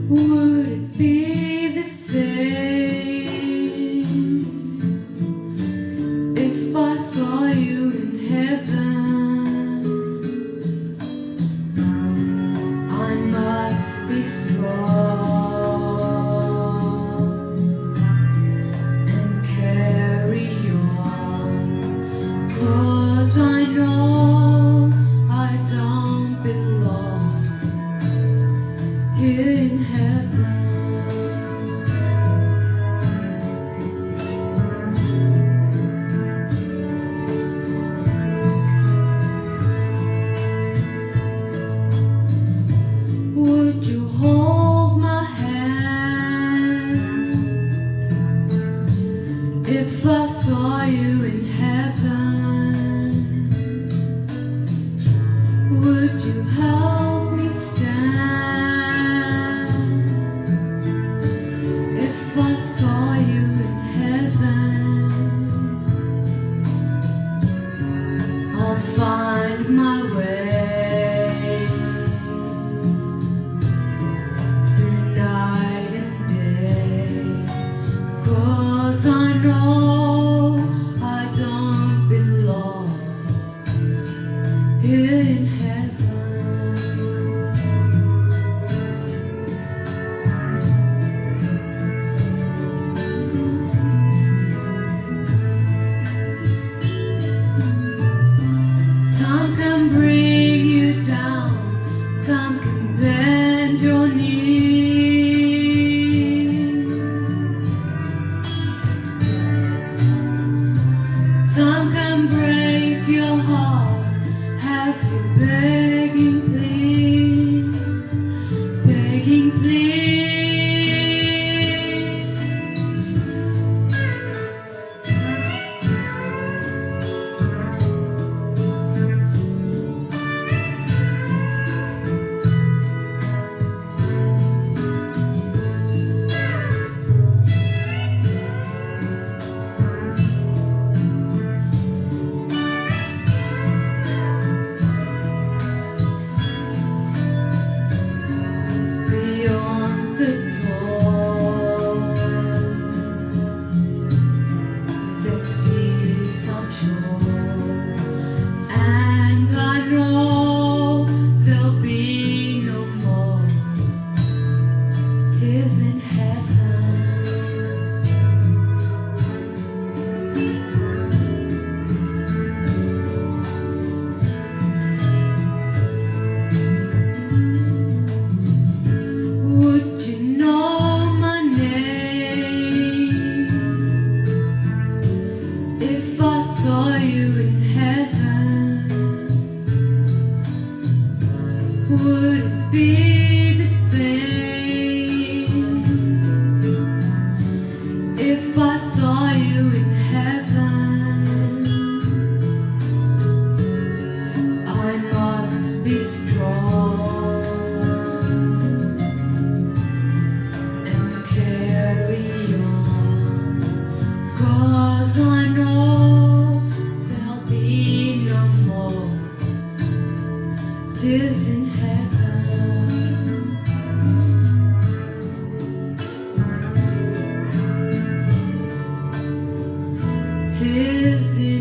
Would it be the same if I saw you in heaven? I must be strong and carry on, 'cause I know I don't belong here in heaven. Would you hold my hand if I saw you in heaven? Would you help me stand if I saw you in heaven? I'll find my way through night and day, 'cause I know I don't belong here in heaven. Time can bring you down, time can bend your knees, time can break your heart, have you begging please, begging please. Beyond the door, there's peace, I'm sure, and I know there'll be no more tears in heaven. Would you know my name if I saw you in heaven? Would it be the same if I saw you in heaven? I must be strong and carry on, 'cause I know there'll be no more tears in heaven. Tears in